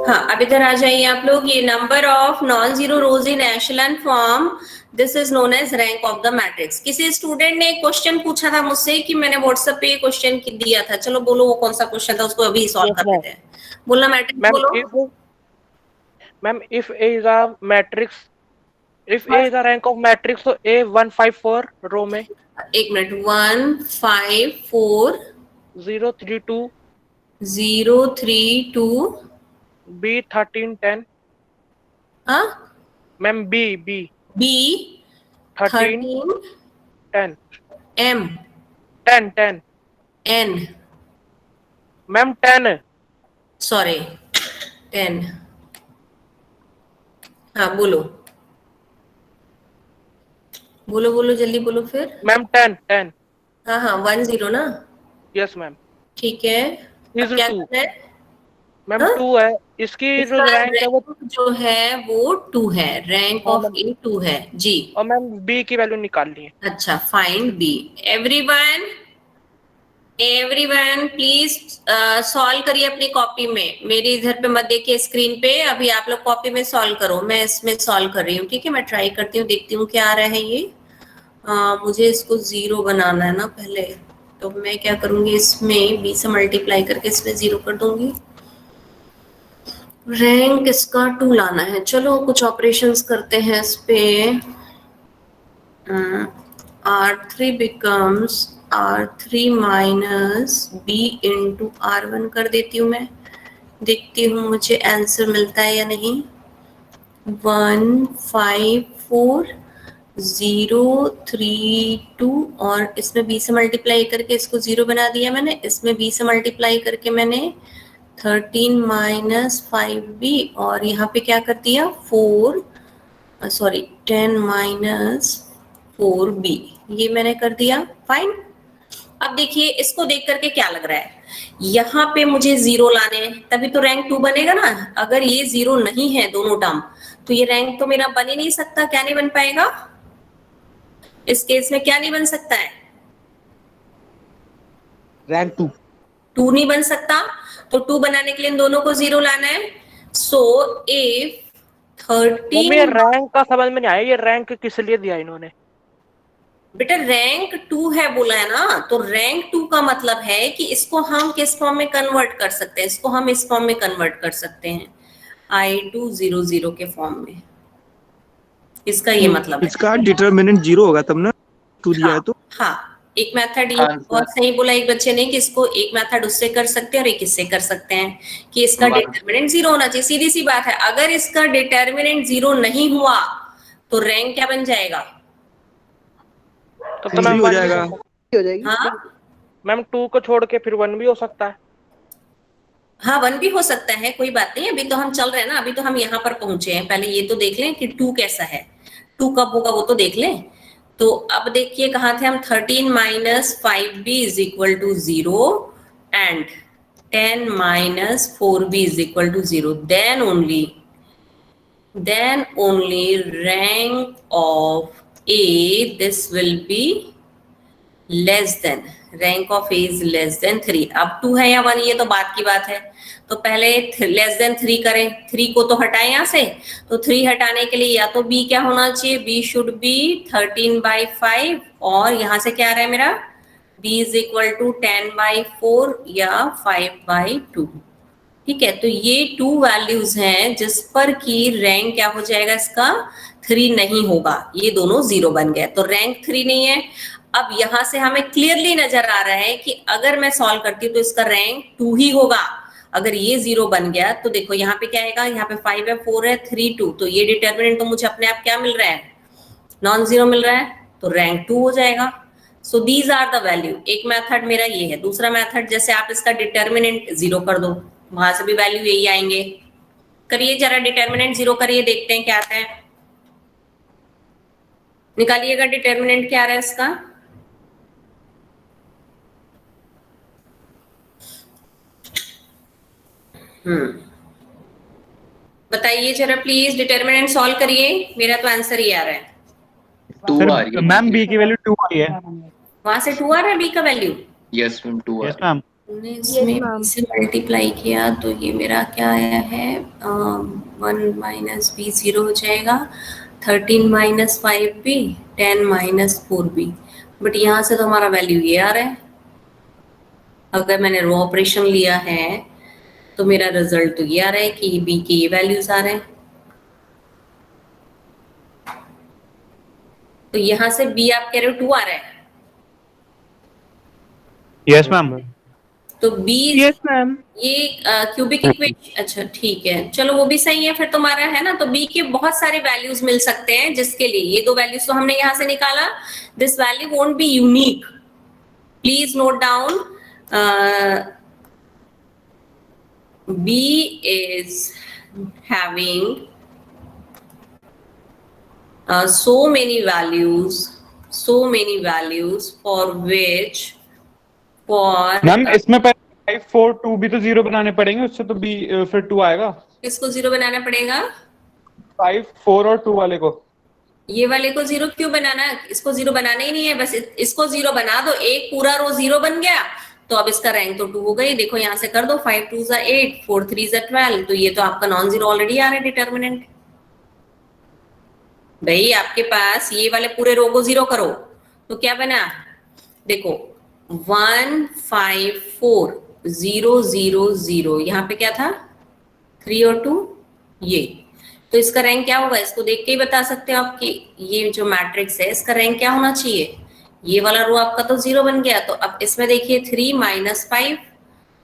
हाँ, अब इधर आ जाइए आप लोग। ये number of non zero rows in echelon form, this is known as rank of the matrix. किसी स्टूडेंट ने एक क्वेश्चन पूछा था मुझसे कि मैंने व्हाट्सएप पे ये क्वेश्चन दिया था, चलो बोलो वो कौन सा क्वेश्चन था, उसको अभी सॉल्व कर देते हैं। बोलना मैट्रिक्स बोलो। Ma'am if A is a matrix, if A is a rank of matrix, तो A 154 रो में, एक मिनट, 154 032 032 B 1310 हाँ ma'am B B 13 13 10 M 10 N ma'am 10 sorry 10। हाँ बोलो बोलो बोलो जल्दी बोलो फिर। मैम 10 हाँ हाँ 10 ना, यस मैम। ठीक है। अब क्या करना है? मैम हाँ? 2 है, इसकी जो इसका रैंक है वो, रैंक जो है वो 2 है, रैंक हाँ ऑफ मैम, ए 2 है जी। और मैम B की वैल्यू निकालनी है। अच्छा, find B. Everyone everyone please solve करिए अपनी कॉपी में, मेरी इधर पे मत देखिए स्क्रीन पे, अभी आप लोग कॉपी में सॉल्व करो, मैं इसमें सॉल्व कर रही हूँ, ठीक है। मैं ट्राई करती हूँ, देखती हूँ क्या आ रहा है ये। मुझे इसको 0 बनाना है ना पहले, तो मैं क्या करूंगी, इसमें b से मल्टीप्लाई करके इसमें 0 कर दूंगी। रैंक इसका 2 लाना है, चलो कुछ ऑपरेशंस करते हैं इस पे। R3 becomes R3 minus b into R1 कर देती हूँ मैं, देखती हूँ मुझे आंसर मिलता है या नहीं। 154 032 और इसमें b से मल्टीप्लाई करके इसको 0 बना दिया मैंने, इसमें b से मल्टीप्लाई करके मैंने 13 माइनस 5b और यहाँ पे क्या कर दिया 10 माइनस 4b, ये मैंने कर दिया। फाइन। अब देखिए इसको देख करके क्या लग रहा है, यहाँ पे मुझे 0 लाने हैं तभी तो रैंक 2 बनेगा ना। अगर ये 0 नहीं है दोनों टर्म तो ये रैंक तो मेरा बन ही नहीं सकता। क्या नहीं बन पाएगा इस केस में, क्या नहीं बन सकता है? रैंक 2 नहीं बन सकता, तो 2 बनाने के लिए इन दोनों को 0 लाना है। सो इफ 13, रैंक का समझ में नहीं आया, ये रैंक किस लिए दिया इन्होंने? बेटा रैंक 2 है बोला है ना, तो रैंक 2 का मतलब है कि इसको हम किस फॉर्म में कन्वर्ट कर सकते हैं, इसको हम इस फॉर्म में कन्वर्ट कर सकते हैं, I200 के फॉर्म में, इसका ये मतलब है। इसका डिटरमिनेंट 0 होगा तब ना 2 दिया है तो। हाँ एक मेथड ये बहुत सही बोला एक बच्चे ने कि इसको एक मेथड उससे कर सकते हैं और एक इससे कर सकते हैं कि इसका डिटरमिनेंट 0 होना चाहिए। सीधी सी बात है, अगर इसका डिटरमिनेंट 0 नहीं हुआ तो रैंक क्या बन जाएगा? तो मैम हो जाएगा, हाँ मैम 2 को छोड़ के फिर 1 भी हो सकता है। हाँ 1 भी हो सकता है, कोई बात नहीं, अभी तो हम चल रहे हैं ना, अभी तो हम यहाँ पर पहुंचे हैं, पहले ये तो देख लें कि 2 कैसा है, 2 कब होगा वो तो देख लें। तो अब देखिए कहाँ थे हम, 13 minus 5b is equal to 0 and 10 minus 4b is equal to 0, then only rank of A this will be less than, rank of A is less than 3। अब 2 है या 1 ये तो बात की बात है, तो पहले लेस देन 3 करें, 3 को तो हटाएं यहाँ से, तो 3 हटाने के लिए या तो b क्या होना चाहिए, b शुड बी 13/5 और यहाँ से क्या आ रहा है मेरा b इज इक्वल टू 10/4 या 5/2। ठीक है, तो ये 2 वैल्यूज हैं जिस पर की रैंक क्या हो जाएगा इसका 3 नहीं होगा, ये दोनों 0 बन गए तो रैंक 3 नहीं है। अब यहां से हमें क्लियरली नजर आ रहा है कि अगर मैं सॉल्व करती हूँ तो इसका रैंक 2 ही होगा। अगर ये 0 बन गया तो देखो यहाँ पे क्या आएगा, यहाँ पे 5 है 4 है 3 2, तो ये डिटर्मिनेंट तो मुझे अपने आप क्या मिल रहा है, नॉन जीरो मिल रहा है, तो रैंक 2 हो जाएगा। So these are the value. एक मेथड मेरा ये है, दूसरा मेथड जैसे आप इसका डिटर्मिनेंट 0 कर दो, वहां से भी वैल्यू यही आएंगे। करिए जरा डिटर्मिनेंट 0 करिए, देखते हैं क्या आता है, निकालिएगा डिटर्मिनेंट क्या आ रहा है इसका। बताइए जरा प्लीज, डिटर्मिनेंट सॉल्व करिए, मेरा तो आंसर ही आ रहा है 2 आ रही है मैम बी की वैल्यू 2 आई है, वहां से 2 आ रहा है बी का वैल्यू। यस मैम 2 आ यस रही है। मैम। हमने इसमें ma'am. b से मल्टीप्लाई किया तो ये मेरा क्या आया है 1 माइनस बी 0 हो जाएगा 13 minus 5b 10 minus 4b but यहाँ से तो हमारा वैल्यू ये आ रहा है अगर मैंने रो ऑपरेशन लिया है तो मेरा रिजल्ट तो ये आ रहा है कि b के ये वैल्यूज आ रहे हैं तो यहाँ से b आप कह रहे हो 2 आ रहा है यस मैम। तो b Yes, ma'am. ये क्यूबिक इक्वेशन अच्छा ठीक है चलो वो भी सही है फिर तुम्हारा है ना तो b के बहुत सारे वैल्यूज मिल सकते हैं जिसके लिए ये दो वैल्यूज तो हमने यहां से निकाला this value won't be unique please note down b is having so many values for which for ma'am इसमें पहले 5 4 2 भी तो 0 बनाने पड़ेंगे उससे तो b फिर 2 आएगा। किसको 0 बनाना पड़ेगा 5 4 और 2 वाले को। ये वाले को 0 क्यों बनाना इसको 0 बनाना ही नहीं है बस इसको 0 बना दो एक पूरा रो 0 बन गया तो अब इसका रैंक तो 2 हो गई देखो यहाँ से कर दो 5 2 8 4 3 12 तो ये तो आपका नॉन जीरो ऑलरेडी आ रहा है डिटर्मिनेंट भाई आपके पास ये वाले पूरे रो को 0 करो तो क्या बना देखो 1 5 4 0 0 0 यहाँ पे क्या था 3 और 2 ये तो इसका रैंक क्या होगा इसको देख के ही बता सकते हो आप कि ये जो मैट्रिक्स है इसका रैंक क्या होना चाहिए ये वाला रो आपका तो 0 बन गया तो अब इसमें देखिए 3 माइनस 5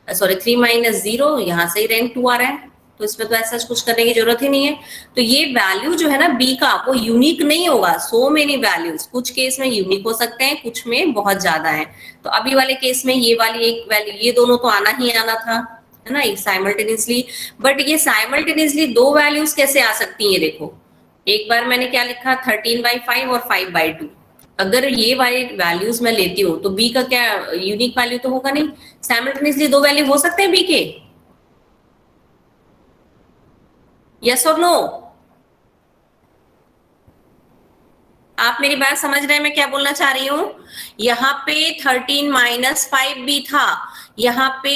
सॉरी 3 माइनस 0 यहाँ से ही रैंक 2 आ रहा है तो इसमें तो ऐसा कुछ करने की जरूरत ही नहीं है तो ये वैल्यू जो है ना b का वो यूनिक नहीं होगा सो मेनी वैल्यूज कुछ केस में यूनिक हो सकते हैं कुछ में बहुत ज्यादा है तो अभी वाले केस में ये वाली एक वैल्यू ये दोनों तो आना ही आना था है ना साइमल्टेनियसली बट ये साइमल्टेनियसली दो वैल्यूज कैसे आ सकती हैं देखो एक बार मैंने क्या लिखा 13/5 और 5/2 अगर ये वाली वैल्यूज मैं लेती हूँ तो b का क्या यूनिक वैल्यू तो होगा नहीं साइमल्टेनियसली दो वैल्यू हो सकते हैं b के यस और नो आप मेरी बात समझ रहे हैं मैं क्या बोलना चाह रही हूँ यहाँ पे 13 माइनस 5 भी था यहाँ पे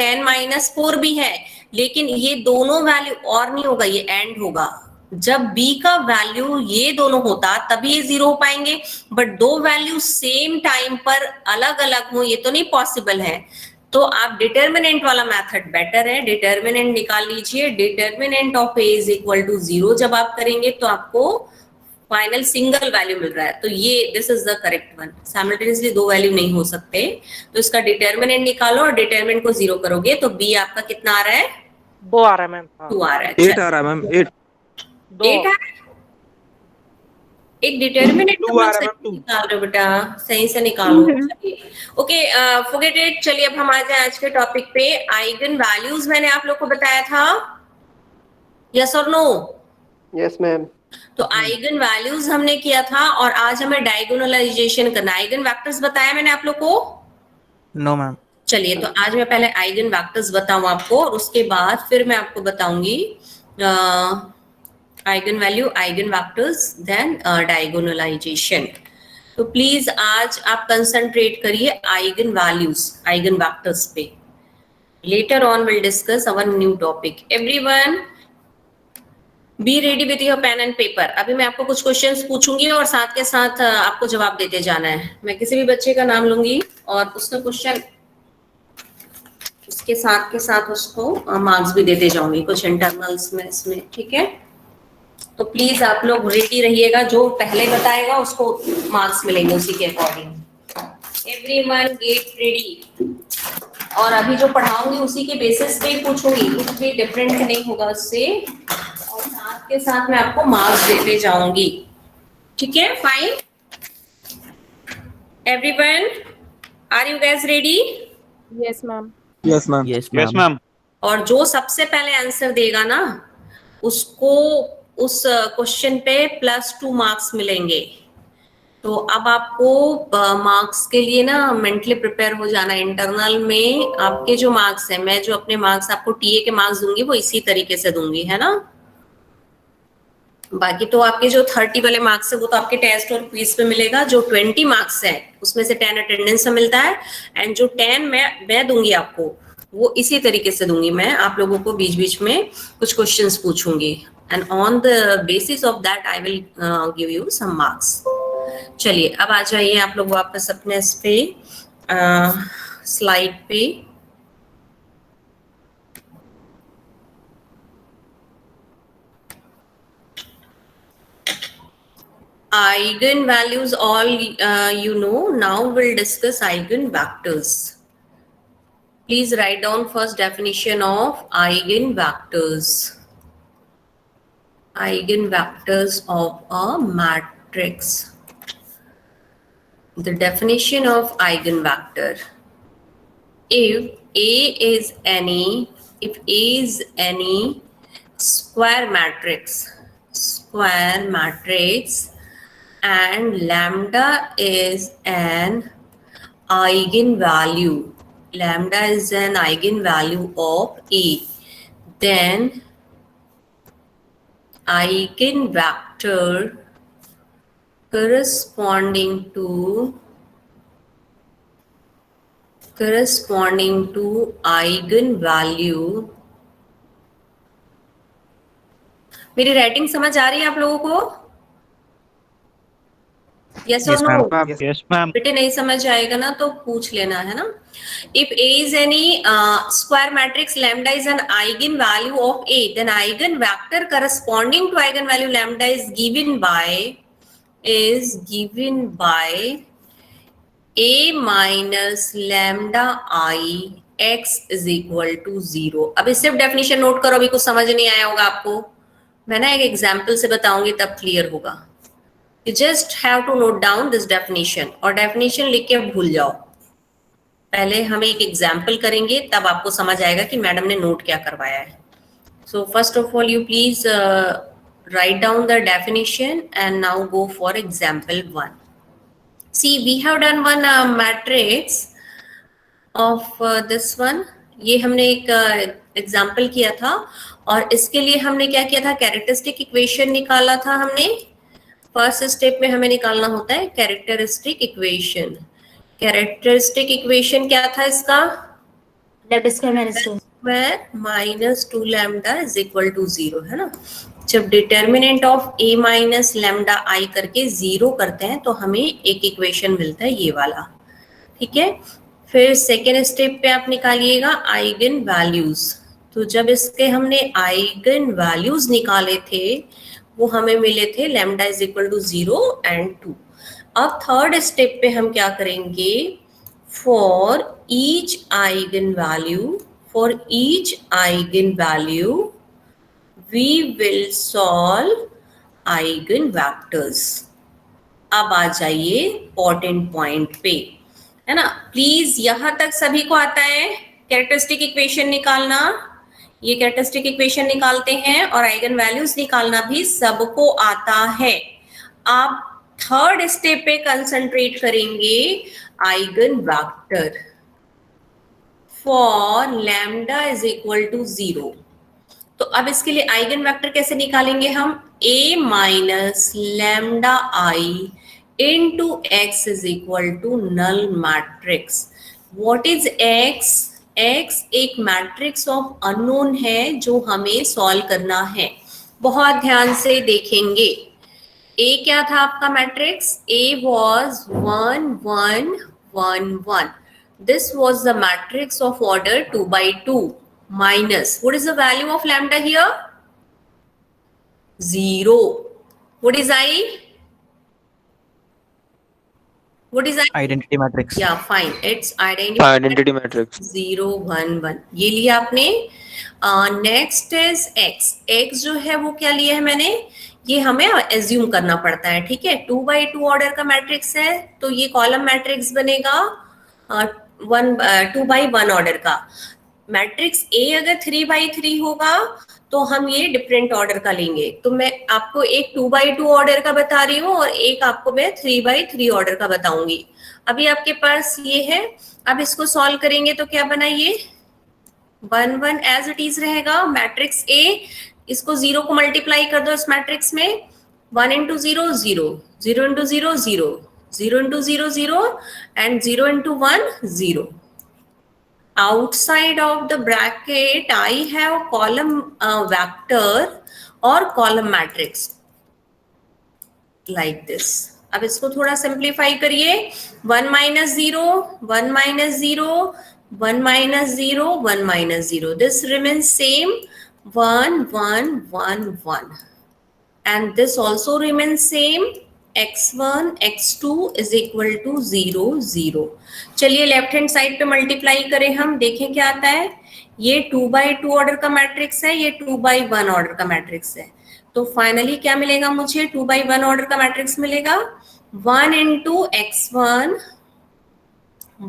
10 माइनस 4 भी है लेकिन ये दोनों वैल्यू और नहीं होगा ये एंड होगा जब b का वैल्यू ये दोनों होता तभी ये 0 हो पाएंगे बट दो वैल्यू सेम टाइम पर अलग अलग हो ये तो नहीं पॉसिबल है तो आप डिटर्मिनेंट वाला मेथड बेटर है डिटर्मिनेंट निकाल लीजिए determinant of a is equal to 0 जब आप करेंगे तो आपको फाइनल सिंगल वैल्यू मिल रहा है तो ये this is the correct one simultaneously दो वैल्यू नहीं हो सकते तो इसका डिटर्मिनेंट निकालो और डिटर्मिनेंट को 0 करोगे तो b आपका कितना आ रहा है 2 आ रहा है मैम 2 आ रहा है 8 आ रहा है मैम 8 2 8 आ रहा है एक डिटर्मिनेंट टू आ रहा है मैम, टू। निकाल रहे हो बेटा सही से निकालो चलिए ओके फॉरगेट इट चलिए अब हम आ जाए आज के टॉपिक पे आइगन वैल्यूज मैंने आप लोग को बताया था यस और नो यस मैम तो आइगन वैल्यूज हमने किया था और आज हमें डायगोनलाइजेशन करना आइगन वेक्टर्स बताया मैंने आप लोग को नो मैम चलिए तो आज मैं पहले आइगन वेक्टर्स बताऊं आपको और उसके बाद फिर मैं आपको बताऊंगी eigen value eigen vectors then diagonalization तो प्लीज आज आप कंसंट्रेट करिए आइगन वैल्यूज आइगन वेक्टर्स पे later on will discuss our new topic everyone be ready with your pen and paper अभी मैं आपको कुछ क्वेश्चंस पूछूंगी और साथ के साथ आपको जवाब देते जाना है मैं किसी भी बच्चे का नाम लूंगी और उसका क्वेश्चन उसके साथ उसको मार्क्स भी देते जाऊंगी कुछ इंटरनल्स में इसमें ठीक है तो प्लीज आप लोग रेडी रहिएगा जो पहले बताएगा उसको मार्क्स मिलेंगे उसी के अकॉर्डिंग एवरीवन गेट रेडी और अभी जो पढ़ाऊंगी उसी के बेसिस पे पूछूंगी कुछ भी डिफरेंट नहीं होगा उससे और साथ के साथ मैं आपको मार्क्स देते जाऊंगी ठीक है fine everyone are you guys ready Yes, ma'am. Yes ma'am yes yes ma'am. और जो सबसे पहले आंसर देगा ना उसको उस क्वेश्चन पे +2 मार्क्स मिलेंगे तो अब आपको मार्क्स के लिए ना मेंटली प्रिपेयर हो जाना इंटरनल में आपके जो मार्क्स है मैं जो अपने मार्क्स आपको टीए के मार्क्स दूंगी वो इसी तरीके से दूंगी है ना बाकी तो आपके जो 30 वाले मार्क्स है वो तो आपके टेस्ट और क्विज पे मिलेगा। जो 20 मार्क्स है उसमें से 10 अटेंडेंस से मिलता है, एंड जो 10 मैं दूंगी आपको वो इसी तरीके से दूंगी। मैं आप लोगों को बीच बीच में कुछ क्वेश्चंस पूछूंगी, and on the basis of that I will give you some marks. चलिए अब आ जाइए आप लोग वापस अपने इस पे स्लाइड पे। Eigenvalues all you know. Now we'll discuss eigenvectors. Please write down first definition of eigenvectors. Eigenvectors of a matrix. The definition of eigenvector. If A is any square matrix, and lambda is an eigenvalue, of A, then eigenvector corresponding to eigenvalue। मेरी writing समझ आ रही है आप लोगों को? Yes or no? Yes ma'am. बेटे नहीं समझ आएगा ना तो पूछ लेना, है ना। If A is any square matrix, lambda is an eigenvalue of A, then eigenvector corresponding to eigenvalue lambda is given by A minus lambda I x is equal to 0। अब इस सिर्फ डेफिनेशन नोट करो, अभी कुछ समझ नहीं आया होगा आपको, मैं ना एक एग्जाम्पल से बताऊंगी तब क्लियर होगा। You just have to note down this definition, और डेफिनेशन लिख के भूल जाओ। पहले हम एक एग्जाम्पल करेंगे तब आपको समझ आएगा कि मैडम ने नोट क्या करवाया है। So first of all, you please write down the definition and now go for example 1. See, we have done one matrix of this one. ये हमने एक एग्जाम्पल किया था, और इसके लिए हमने क्या किया था, कैरेक्टरिस्टिक इक्वेशन निकाला था हमने। फर्स्ट स्टेप में हमें निकालना होता है कैरेक्टरिस्टिक इक्वेशन। कैरेक्टरिस्टिक इक्वेशन क्या था इसका? Left square minus 2 square minus 2 lambda is equal to 0, है ना। जब determinant of a minus lambda I करके 0 करते हैं तो हमें एक इक्वेशन मिलता है ये वाला, ठीक है। फिर सेकेंड स्टेप पे आप निकालिएगा आइगन वैल्यूज। तो जब इसके हमने आइगन वैल्यूज निकाले थे वो हमें मिले थे lambda is equal to 0 and 2। अब थर्ड स्टेप पे हम क्या करेंगे, for each eigen value we will solve eigenvectors। अब आ जाइए इम्पोर्टेंट पॉइंट पे, है ना। प्लीज यहां तक सभी को आता है कैरेक्टरिस्टिक इक्वेशन निकालना? ये कैरेक्टरिस्टिक इक्वेशन निकालते हैं और आइगन वैल्यूज निकालना भी सबको आता है। आप थर्ड स्टेप पे कंसंट्रेट करेंगे eigen vector for lambda is equal to 0। तो अब इसके लिए आइगन वेक्टर कैसे निकालेंगे हम? a minus lambda I into x is equal to null matrix. What is x? x एक मैट्रिक्स ऑफ अननोन है जो हमें सॉल्व करना है। बहुत ध्यान से देखेंगे। a क्या था आपका matrix? a was 1 1 1 1। This was the matrix of order 2 by 2 minus, what is the value of lambda here? 0. What is I? What is I? Identity matrix. Yeah, fine. It's identity matrix 0 1 1 ये लिया आपने। Next is x। x जो है वो क्या लिया है मैंने? ये हमें एज्यूम करना पड़ता है, ठीक है। 2 by 2 ऑर्डर का मैट्रिक्स है तो ये कॉलम मैट्रिक्स बनेगा 2 by 1 ऑर्डर का। मैट्रिक्स A अगर 3 by 3 होगा तो हम ये डिफरेंट ऑर्डर का लेंगे। तो मैं आपको एक 2 by 2 ऑर्डर का बता रही हूँ और एक आपको मैं 3 by 3 ऑर्डर का बताऊंगी। अभी आपके पास ये है, अब इसको सॉल्व करेंगे तो क्या बना? ये 1 1 एज इट इज रहेगा। मैट्रिक्स A इसको 0 को मल्टीप्लाई कर दो इस मैट्रिक्स में, 1 into 0 0, 0 into 0 0, 0 into 0 0 and 0 into 1 0. Outside of the bracket I have column vector or column matrix like this. अब इसको थोड़ा सिंप्लीफाई करिए, 1 minus 0, 1 minus 0, 1 minus 0, 1 minus 0. This remains same, 1 1 1 1, and this also remains same, x1 x2 is equal to 0 0. चलिए left hand side पे multiply करें, हम देखें क्या आता है। ये 2/2 ऑर्डर का मैट्रिक्स है, ये 2/1 ऑर्डर का मैट्रिक्स है, तो फाइनली क्या मिलेगा मुझे, 2/1 ऑर्डर का मैट्रिक्स मिलेगा, 1 into x1,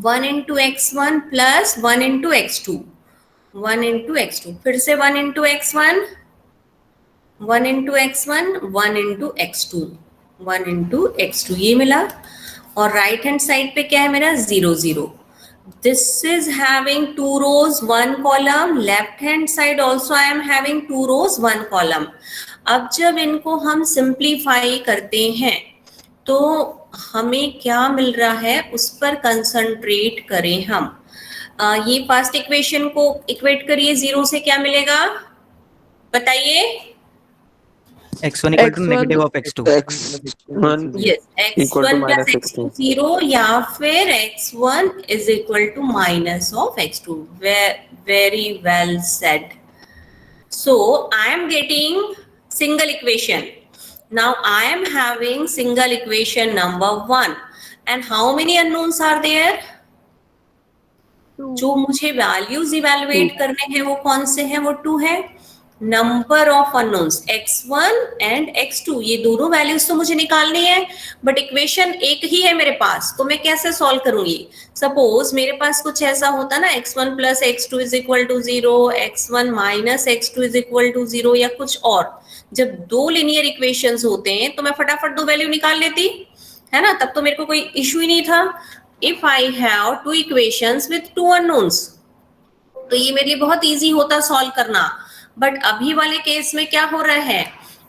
1 into x1 plus 1 into x2, 1 into x2, फिर से 1 into x1, 1 into x1, 1 into x2, 1 into x2, ये मिला। और राइट हैंड साइड पे क्या है मेरा, 0 0. This is having 2 rows 1 column. Left hand side also I am having 2 rows 1 column. अब जब इनको हम सिंप्लीफाई करते हैं तो हमें क्या मिल रहा है उस पर कंसंट्रेट करें हम। ये फर्स्ट इक्वेशन को इक्वेट करिए, 0 से क्या मिलेगा बताइए। x1 equal to negative of x2. x1 Yes, x1 plus x2 0 या फिर x1 is equal to minus of x2. Very well said. So I am getting single equation. Now I am having single equation number 1, and how many unknowns are there? जो मुझे values evaluate करने हैं वो कौन से हैं, वो 2 है। Number of unknowns x1 and x2, ये दोनों वैल्यूज तो मुझे निकालनी है, बट इक्वेशन एक ही है मेरे पास, तो मैं कैसे सॉल्व करूंगी। सपोज मेरे पास कुछ ऐसा होता ना, x1 plus x2 is equal to 0, x1 minus x2 is equal to 0 या कुछ और। जब दो लिनियर इक्वेशंस होते हैं तो मैं फटाफट दो वैल्यू निकाल लेती, है ना, तब तो मेरे को कोई इशू ही नहीं था। If I have 2 equations with 2 unknowns तो ये मेरे लिए बहुत इजी होता सॉल्व करना। बट अभी वाले केस में क्या हो रहा है,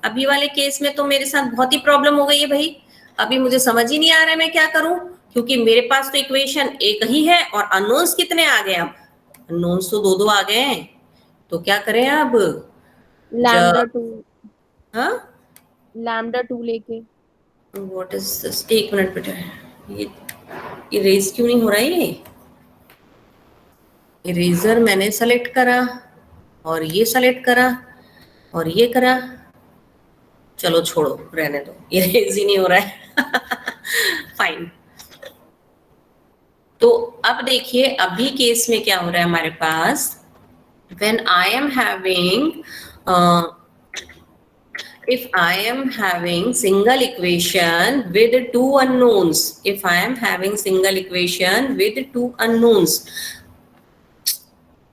अभी वाले केस में तो मेरे साथ बहुत ही प्रॉब्लम हो गई है भाई। अभी मुझे समझ ही नहीं आ रहा है मैं क्या करूं, क्योंकि मेरे पास तो इक्वेशन एक ही है और अननोन्स कितने आ गए, अब अननोन्स तो 2 आ गए हैं, तो क्या करें अब। लैम्डा 2, हाँ लैम्डा 2 लेके। व्हाट इज दिस, एक मिनट बेटा, ये इरेज क्यों नहीं हो रहा है। ये इरेजर मैंने सेलेक्ट करा और ये सेलेक्ट करा और ये करा, चलो छोड़ो रहने दो, इरेज ही नहीं हो रहा है। फाइन। तो अब देखिए अभी केस में क्या हो रहा है हमारे पास, when I am having if I am having single equation with 2 unknowns, if I am having single equation with 2 unknowns,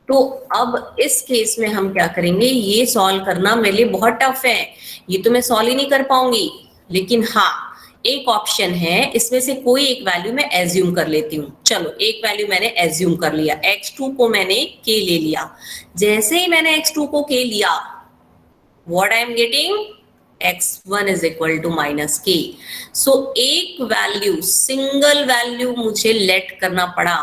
तो अब इस केस में हम क्या करेंगे, ये सॉल्व करना मेरे लिए बहुत टफ है, ये तो मैं सॉल्व ही नहीं कर पाऊंगी। लेकिन हाँ एक ऑप्शन है, इसमें से कोई एक वैल्यू मैं एज्यूम कर लेती हूँ। चलो एक वैल्यू मैंने एज्यूम कर लिया, x2 को मैंने k ले लिया। जैसे ही मैंने x2 को k लिया, what I am getting, x1 is equal to minus k. So एक वैल्यू, सिंगल वैल्यू मुझे लेट करना पड़ा,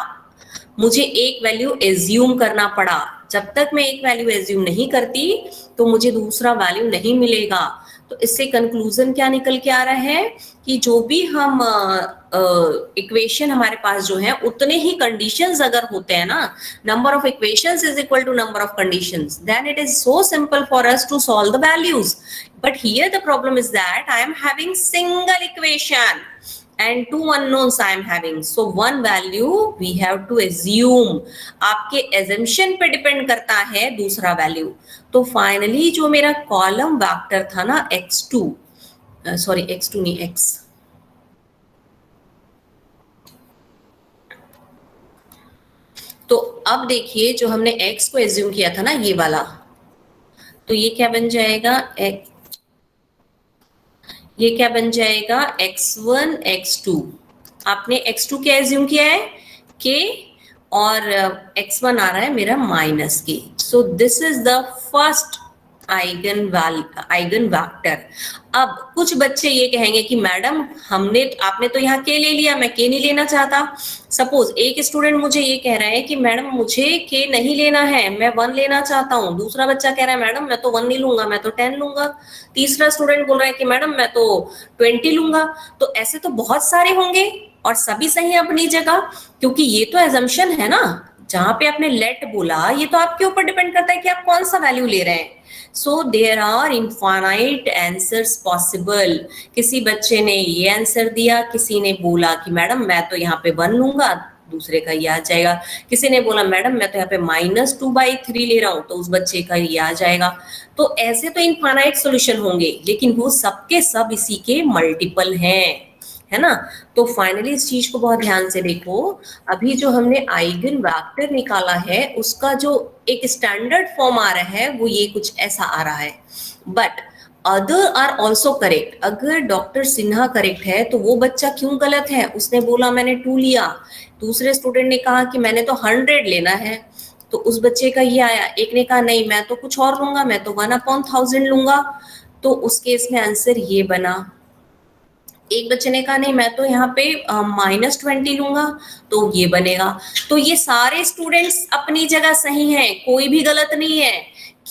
मुझे एक वैल्यू एज्यूम करना पड़ा। जब तक मैं एक वैल्यू एज्यूम नहीं करती तो मुझे दूसरा वैल्यू नहीं मिलेगा। तो इससे कंक्लूजन क्या निकल के आ रहा है कि जो भी हम इक्वेशन हमारे पास जो है उतने ही कंडीशंस अगर होते हैं ना, number of equations is equal to number of conditions, then it is so simple for us to solve the values. But here the problem is that I am having single equation and 2 unknowns I am having, so one value we have to assume। आपके assumption पे depend करता है दूसरा value. तो finally जो मेरा column vector था ना x2, सॉरी x2 नहीं x, तो अब देखिए जो हमने x को एज्यूम किया था ना ये वाला, तो ये क्या बन जाएगा, ये क्या बन जाएगा, x1 x2। आपने x2 क्या एज्यूम किया है, k, और x1 आ रहा है मेरा minus k। So this is the first eigen vector. अब कुछ बच्चे ये कहेंगे कि मैडम आपने तो यहाँ के ले लिया, मैं के नहीं लेना चाहता। सपोज एक स्टूडेंट मुझे ये कह रहा है कि मैडम मुझे के नहीं लेना है, मैं 1 लेना चाहता हूँ। दूसरा बच्चा कह रहा है मैडम मैं तो 1 नहीं लूंगा, मैं तो 10 लूंगा। तीसरा स्टूडेंट बोल रहा है कि मैडम मैं तो 20 लूंगा। तो ऐसे तो बहुत सारे होंगे और सभी सही है अपनी जगह, क्योंकि ये तो एजम्पशन है ना। जहां पे आपने लेट बोला ये तो आपके ऊपर डिपेंड करता है कि आप कौन सा वैल्यू ले रहे हैं। So there are infinite answers possible. किसी बच्चे ने ये आंसर दिया, किसी ने बोला कि मैडम मैं तो यहाँ पे 1 लूंगा, दूसरे का ये आ जाएगा। किसी ने बोला मैडम मैं तो यहाँ पे -2/3 ले रहा हूँ, तो उस बच्चे का ये आ जाएगा। तो ऐसे तो इनफाइनाइट सॉल्यूशन होंगे, लेकिन वो सबके सब इसी के मल्टीपल हैं, है ना। तो फाइनली इस चीज को बहुत ध्यान से देखो। अभी जो हमने आइगन वेक्टर निकाला है उसका जो एक स्टैंडर्ड फॉर्म आ रहा है वो ये कुछ ऐसा आ रहा है, but other are also correct. अगर डॉक्टर सिन्हा करेक्ट है तो वो बच्चा क्यों गलत है? उसने बोला मैंने 2 लिया, दूसरे स्टूडेंट ने कहा कि मैंने तो 100 लेना है, तो उस बच्चे का ये आया। एक ने कहा नहीं मैं तो कुछ और लूंगा, मैं तो 1/1000 लूंगा, तो उस केस में आंसर ये बना। एक बच्चे ने कहा नहीं मैं तो यहाँ पे -20 लूंगा, तो ये बनेगा। तो ये सारे स्टूडेंट्स अपनी जगह सही हैं, कोई भी गलत नहीं है।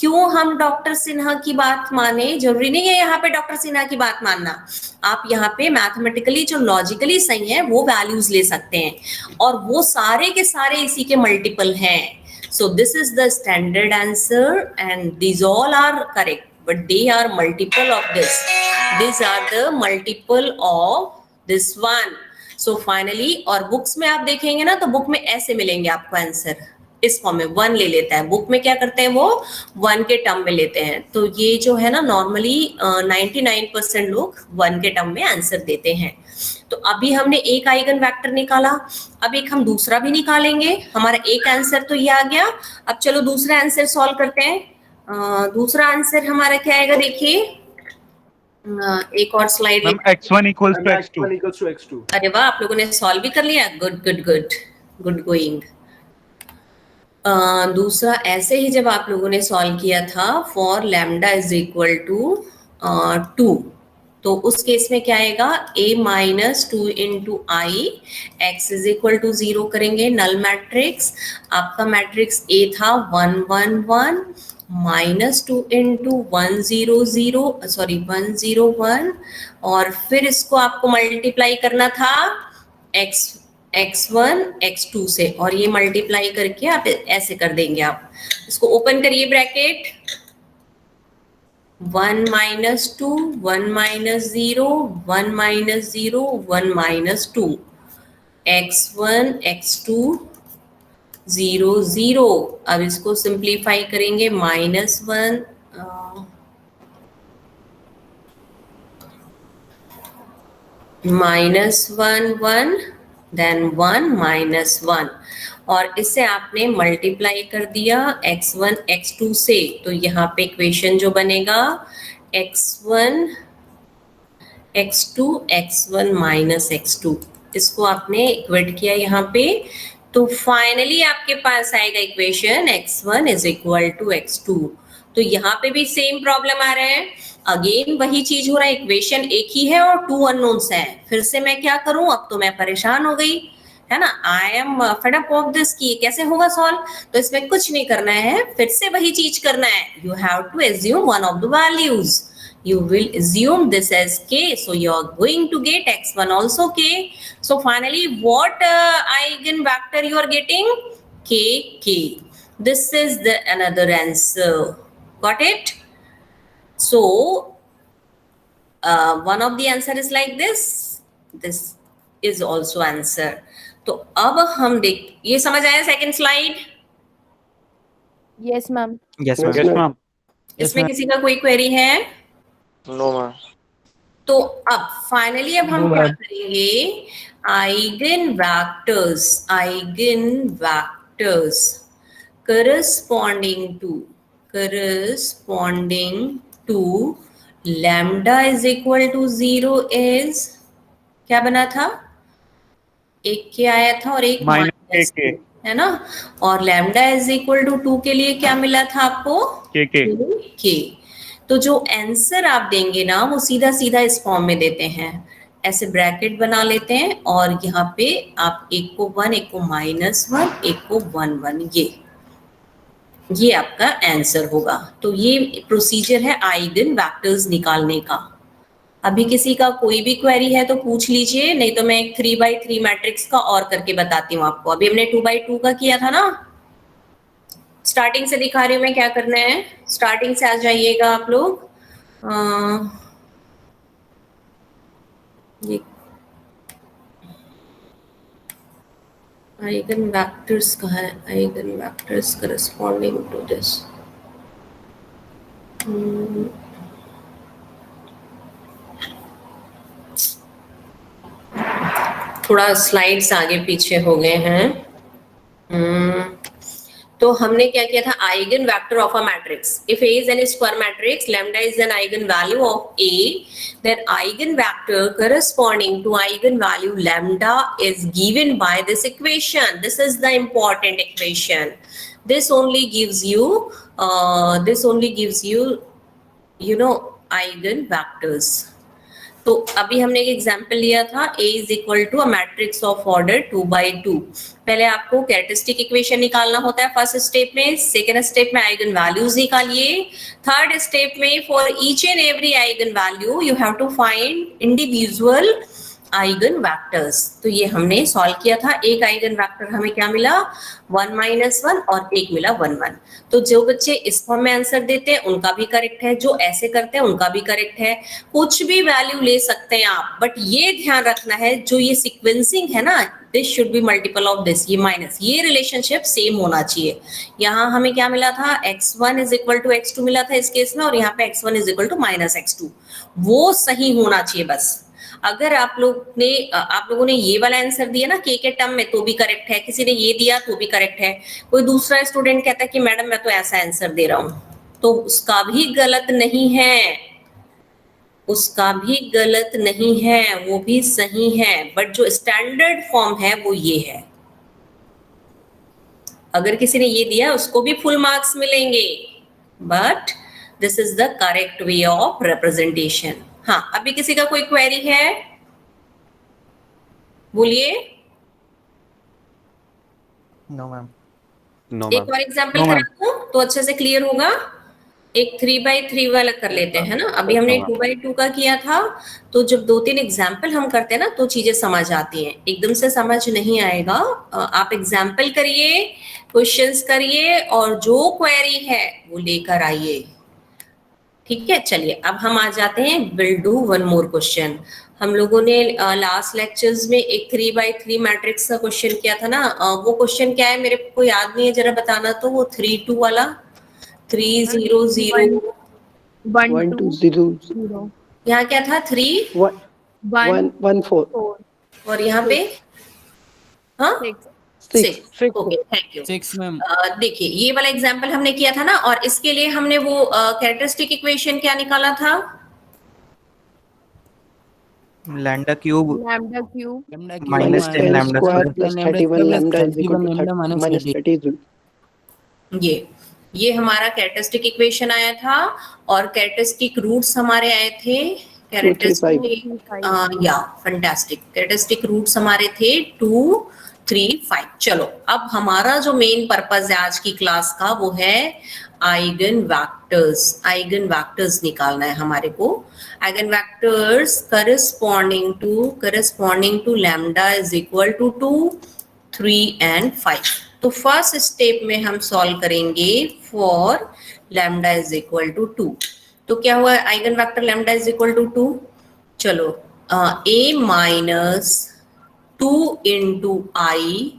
क्यों हम डॉक्टर सिन्हा की बात माने? जरूरी नहीं है यहाँ पे डॉक्टर सिन्हा की बात मानना। आप यहाँ पे मैथमेटिकली जो लॉजिकली सही है वो वैल्यूज ले सकते हैं, और वो सारे के सारे इसी के मल्टीपल हैं। So this is the standard answer and these all are correct, but they are multiple of this. These are the multiple of this one. So finally, और बुक्स में आप देखेंगे ना तो बुक में ऐसे मिलेंगे आपको आंसर इस फॉर्म में। 1 ले लेता है, बुक में क्या करते हैं वो 1 के टर्म में लेते हैं। तो ये जो है ना नॉर्मली 99% लोग 1 के टर्म में आंसर देते हैं। तो अभी हमने एक आइगन वेक्टर निकाला, अब एक हम दूसरा भी निकालेंगे। हमारा एक आंसर तो ये आ गया। अब चलो दूसरा आंसर सॉल्व करते हैं। दूसरा आंसर हमारा क्या आएगा देखिए, एक और slide. x1 equals to x2। अरे वाह, आप लोगों ने सॉल्व भी कर लिया। Good good good good going. दूसरा ऐसे ही जब आप लोगों ने सॉल्व किया था for lambda is equal to 2, तो उस केस में क्या आएगा a - 2 × i x is equal to 0 करेंगे। नल मैट्रिक्स, आपका मैट्रिक्स A था 1 1 1 -2 × 1 0 0 सॉरी 1 0 1, और फिर इसको आपको मल्टीप्लाई करना था x1 x2 से, और ये मल्टीप्लाई करके आप ऐसे कर देंगे। आप इसको ओपन करिए ब्रैकेट, 1 - 2 1 - 0 1 - 0 1 - 2 x1 x2 0 0। अब इसको सिंप्लीफाई करेंगे -1 -1 1 देन 1 -1, और इससे आपने मल्टीप्लाई कर दिया x1 x2 से। तो यहाँ पे इक्वेशन जो बनेगा x1 x2 x1 - x2, इसको आपने इक्वेट किया यहाँ पे। तो फाइनली आपके पास आएगा equation x1 is equal to x2। तो यहाँ पे भी सेम प्रॉब्लम आ रहा है, अगेन वही चीज हो रहा है, इक्वेशन एक ही है और 2 अननोन्स है। फिर से मैं क्या करूं, अब तो मैं परेशान हो गई, है ना। I am fed up of this कि कैसे होगा सॉल्व। तो इसमें कुछ नहीं करना है, फिर से वही चीज करना है। You have to assume one of the values. You will assume this as k, so you are going to get x1 also k. So finally, what eigenvector you are getting? K. This is the another answer. Got it? So one of the answer is like this. This is also answer. तो अब हम देख, ये समझ आया second slide? Yes, ma'am. Yes, ma'am. Yes, ma'am. इसमें किसी का कोई क्वेरी है? No ma'am. तो अब फाइनली अब हम क्या करेंगे, eigen vectors corresponding to lambda is equal to 0 is, क्या बना था, एक के आया था और एक -k, है ना। और लैम्डा इज इक्वल टू 2 के लिए क्या मिला था आपको, k। के। तो जो आंसर आप देंगे ना वो सीधा सीधा इस फॉर्म में देते हैं, ऐसे ब्रैकेट बना लेते हैं और यहाँ पे आप एक को 1, एक को -1, एक को 1 1, ये आपका आंसर होगा। तो ये प्रोसीजर है आइगन वेक्टर्स निकालने का। अभी किसी का कोई भी क्वेरी है तो पूछ लीजिए, नहीं तो मैं एक 3x3 मैट्रिक्स का और करके बताती हूँ आपको। अभी हमने 2x2 का किया था ना, स्टार्टिंग से दिखा रही हूँ मैं क्या करना है। स्टार्टिंग से आ जाइएगा आप लोग। ये आइगन वेक्टर्स कहाँ है? Eigen vectors corresponding to this. थोड़ा स्लाइड्स आगे पीछे हो गए हैं। तो हमने क्या किया था, eigen vector of a matrix. If A is an square matrix, lambda is an eigen value of A, then eigen vector corresponding to eigen value lambda is given by this equation. This is the important equation. This only gives you eigen vectors. तो अभी हमने एक example लिया था, A is equal to a matrix of order 2x2। पहले आपको characteristic equation निकालना होता है फर्स्ट स्टेप में, सेकेंड स्टेप में आइगन वैल्यूज निकालिए, थर्ड स्टेप में for each and every eigen value you have to find individual eigen vectors. तो ये हमने सॉल्व किया था। एक आइगन वेक्टर हमें क्या मिला, 1 -1 और एक मिला 1 1। तो जो बच्चे इस फॉर्म में आंसर देते हैं उनका भी करेक्ट है, जो ऐसे करते हैं उनका भी करेक्ट है। कुछ भी वैल्यू ले सकते हैं आप, बट ये ध्यान रखना है जो ये सीक्वेंसिंग है ना, this should be multiple of this, ये माइनस, ये रिलेशनशिप सेम होना चाहिए। यहाँ हमें क्या मिला था, x1 is equal to x2 मिला था इस केस में, और यहाँ पे x1 is equal to -x2, वो सही होना चाहिए बस। अगर आप लोगों ने ये वाला आंसर दिया ना k के टर्म में तो भी करेक्ट है, किसी ने ये दिया तो भी करेक्ट है। कोई दूसरा स्टूडेंट कहता है कि मैडम मैं तो ऐसा आंसर दे रहा हूं, तो उसका भी गलत नहीं है, उसका भी गलत नहीं है, वो भी सही है। बट जो स्टैंडर्ड फॉर्म है वो ये है। अगर किसी ने ये दिया उसको भी फुल मार्क्स मिलेंगे, but this is the correct way of representation. हाँ, अभी किसी का कोई क्वेरी है, बोलिए। No ma'am. एक और एग्जांपल करा दूं तो अच्छे से क्लियर होगा। एक 3x3 वाला कर लेते हैं ना। अभी हमने 2x2 का किया था, तो जब 2-3 एग्जाम्पल हम करते हैं ना तो चीजें समझ आती हैं, एकदम से समझ नहीं आएगा। आप एग्जाम्पल करिए, क्वेश्चंस करिए, और जो क्वेरी है वो लेकर आइए, ठीक है। चलिए अब हम आ जाते हैं, will do one more question. हम लोगों ने लास्ट लेक्चर्स में एक 3x3 मैट्रिक्स का क्वेश्चन किया था ना। वो क्वेश्चन क्या है मेरे को याद नहीं है, जरा बताना। तो वो 3-2 वाला, 3 0 0 1 2 0 यहाँ क्या था, 3 1 1 4 और यहाँ पे 6। Okay, thank you. 6 मैम। देखिए ये वाला एग्जांपल हमने किया था ना, और इसके लिए हमने वो कैरेक्टरिस्टिक इक्वेशन क्या निकाला था, lambda cube -10 lambda square plus 31 lambda is equal to -30। ये हमारा कैरेक्टरिस्टिक इक्वेशन आया था, और कैरेक्टरिस्टिक रूट्स हमारे आए थे, फैंटास्टिक। कैरेक्टरिस्टिक रूट्स हमारे थे 2 3 5। चलो अब हमारा जो मेन पर्पस है आज की क्लास का वो है आइगन वेक्टर्स। आइगन वेक्टर्स निकालना है हमारे को। Eigen vectors corresponding to lambda is equal to 2 3 and 5। तो फर्स्ट स्टेप में हम सॉल्व करेंगे for lambda is equal to 2। तो क्या हुआ, eigen vector lambda is equal to 2। चलो a minus 2 into I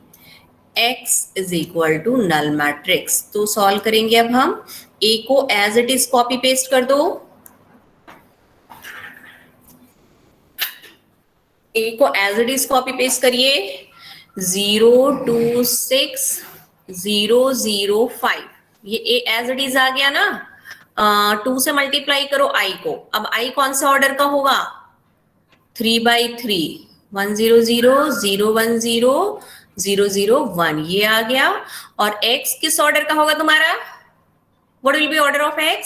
x is equal to null matrix. तो solve करेंगे अब हम। a को as it is copy paste कर दो, a को as it is copy paste करिए। 0 2 6 0 0 5, ये a एज इट इज आ गया ना। 2 से मल्टीप्लाई करो i को। अब i कौन सा ऑर्डर का होगा, 3/3, 1 0 0 0 1 0 0 0 1, ये आ गया। और x किस ऑर्डर का होगा तुम्हारा, what will be order of x,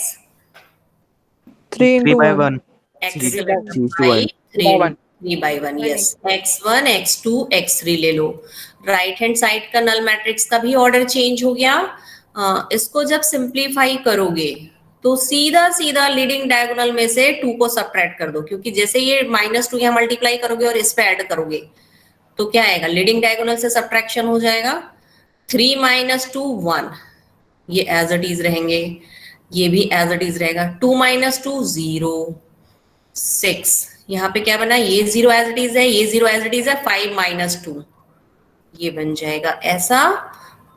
3 into 3 by 1. 1. x Three by by 3 1. 3 by 1 yes x1 x2 x3 ले लो। राइट हैंड साइड का नल मैट्रिक्स का भी ऑर्डर चेंज हो गया। इसको जब सिंप्लीफाई करोगे तो सीधा सीधा लीडिंग डायगोनल में से 2 को सब्ट्रैक्ट कर दो, क्योंकि जैसे ये -2 यहाँ मल्टीप्लाई करोगे और इस पे ऐड करोगे तो क्या आएगा, लीडिंग डायगोनल से सब्ट्रैक्शन हो जाएगा। 3 - 2 1, ये एज इट इज रहेंगे, ये भी एज इट इज रहेगा। 2 - 2 0 6, यहाँ पे क्या बना, ये 0 एज इट इज है, ये 0 एज इट इज है। 5 - 2 ये बन जाएगा ऐसा,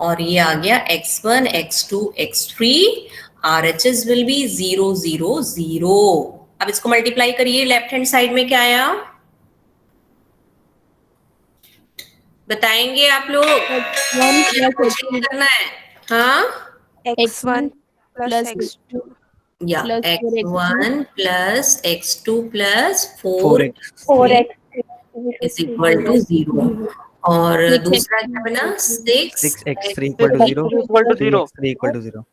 और ये आ गया x1 x2 x3। RHS will be 0 0 0। अब इसको मल्टीप्लाई करिए, लेफ्ट हैंड साइड में क्या आया बताएंगे आप लोग, चेक करना है। हाँ x1 plus x2 या plus x1 plus x2 plus 4x 4x is equal to 0। और दूसरा क्या बना, 6x3 equal to 0, equal to 0, 3x3 equal to 0.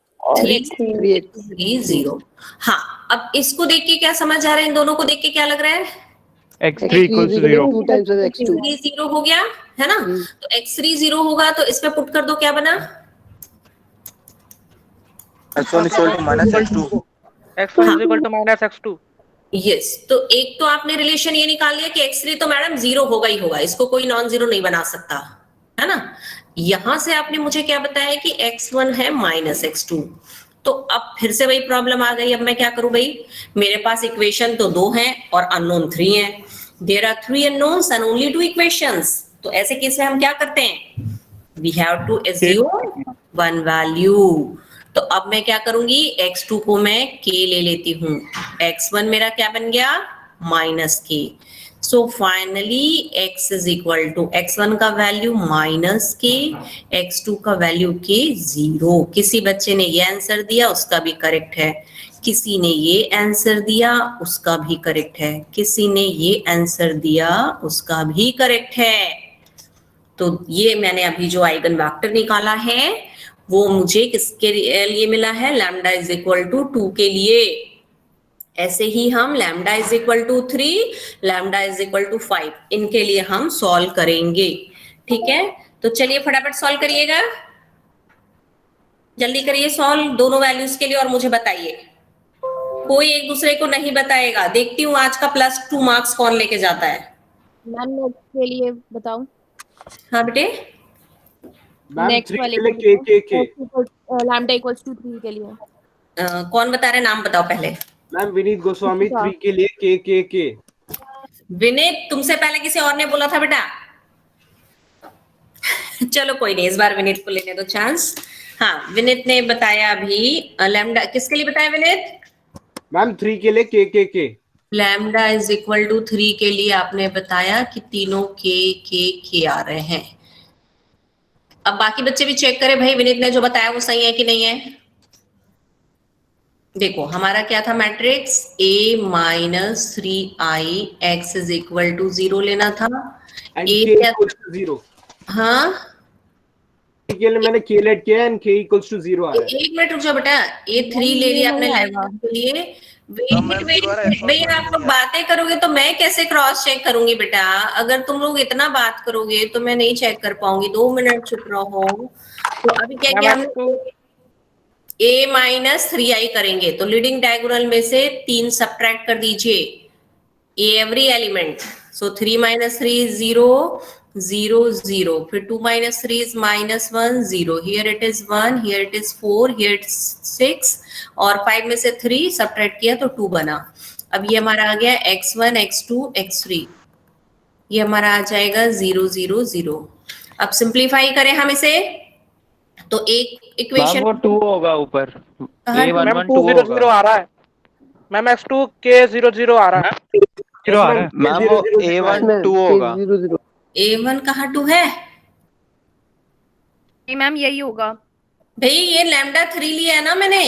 3 0। हाँ, अब इसको देख के क्या समझ आ रहा है, इन दोनों को देख के क्या लग रहा है, x3 equals to 0। 2 times of x2. x3 0 हो गया है ना। तो x3 0 होगा तो इसमें पुट कर दो, क्या बना, x1 is equal to minus x2. x1 is equal to minus x2। Yes. तो एक तो आपने रिलेशन ये निकाल लिया कि x3 तो मैडम 0 होगा ही होगा, इसको कोई नॉन जीरो नहीं बना सकता, है ना। यहां से आपने मुझे क्या बताया कि x1 है -x2। तो अब फिर से वही प्रॉब्लम आ गई। अब मैं क्या करूं भाई, मेरे पास इक्वेशन तो 2 हैं और अननोन 3 है। There are 3 unknowns and only 2 equations. तो ऐसे केस में हम क्या करते हैं, we have to assume one value. तो अब मैं क्या करूंगी, x2 को मैं k ले लेती हूँ, x1 मेरा क्या बन गया -k। So finally x is equal to x1 का वैल्यू -k, x2 का वैल्यू k 0। किसी बच्चे ने ये आंसर दिया, उसका भी करेक्ट है। किसी ने ये आंसर दिया, उसका भी करेक्ट है। किसी ने ये आंसर दिया, उसका भी करेक्ट है। तो ये मैंने अभी जो आइगन वेक्टर निकाला है वो मुझे किसके लिए मिला है, लैम्डा इज इक्वल टू 2 के लिए। ऐसे ही हम lambda is equal to 3, lambda is equal to 5, इनके लिए हम सॉल्व करेंगे। ठीक है, तो चलिए फटाफट सॉल्व करिएगा, जल्दी करिए सॉल्व दोनों वैल्यूज के लिए और मुझे बताइए। कोई एक दूसरे को नहीं बताएगा। देखती हूँ आज का +2 मार्क्स कौन लेके जाता है। मैम नेक्स्ट के लिए बताऊं, हाँ बेटे, नेक्स्ट वाले के लैम्डा इक्वल्स टू 3 के लिए कौन बता रहे, नाम बताओ पहले। मैम विनीत गोस्वामी 3 के लिए के। विनीत, तुमसे पहले किसी और ने बोला था बेटा। चलो कोई नहीं, इस बार विनीत को लेने दो चांस। हाँ, विनीत ने बताया अभी लैम्डा, किसके लिए बताया विनीत, मैम 3 के लिए के। लैम्डा इज इक्वल टू 3 के लिए आपने बताया कि तीनों के आ रहे हैं। अब बाकी बच्चे भी चेक करें भाई, विनीत ने जो बताया वो सही है कि नहीं है। देखो हमारा क्या था matrix, a - 3i x is equal to 0 लेना था। एंड a k क्या, इक्वल्स टू 0। हाँ के लिए मैंने k लेट किया एंड k इक्वल्स टू 0 आ रहा है। एक मिनट रुक जाओ बेटा, a3 ले लिया आपने लैम्डा के लिए। वेट भैया, आप लोग बातें करोगे तो मैं कैसे क्रॉस चेक करूंगी बेटा। अगर तुम लोग इतना बात करोगे तो मैं नहीं चेक कर पाऊंगी। 2 मिनट चुप रहो। तो अभी क्या किया हमने, a - 3i करेंगे तो लीडिंग डायगोनल में से 3 सब्ट्रैक्ट कर दीजिए, एवरी एलिमेंट। सो 3 - 3 is 0 0 0, फिर 2 - 3 is -1 0, here it is 1, here it is 4, here it is 6, और 5 में से 3 सब्ट्रैक्ट किया तो 2 बना। अब ये हमारा आ गया x1 x2 x3, ये हमारा आ जाएगा 0 0 0। अब सिंप्लीफाई करें हम इसे, तो एक इक्वेशन वो 2 होगा ऊपर, मैम 2 0 0 आ रहा है। मैम x2 k 0 0 आ रहा है। 0 आ रहा है मैम वो a1 2 होगा। a1 कहाँ 2 है मैम, यही होगा भाई, ये लैम्डा 3 लिया है ना मैंने,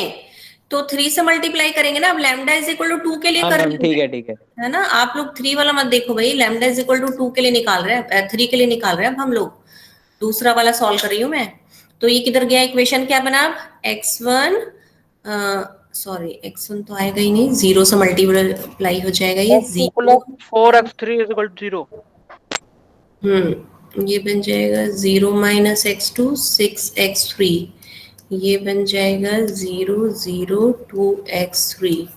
तो 3 से मल्टीप्लाई करेंगे ना। अब लैम्डा इज इक्वल टू 2 के लिए कर रही हूं, ठीक है। है ना। आप लोग 3 वाला मत देखो भाई, लैम्डा इज इक्वल टू 2 के लिए निकाल रहे हैं, 3 के लिए निकाल रहे हैं। अब हम लोग दूसरा वाला सॉल्व कर रही हूँ मैं। तो ये किधर गया इक्वेशन, क्या बना, x1 सॉरी x1 तो आएगा ही नहीं, 0 से मल्टीप्लाई हो जाएगा ये x2 0। plus 4x3 is equal to 0. ये बन जाएगा 0 माइनस x2 6x3, ये बन जाएगा 0 0 2x3,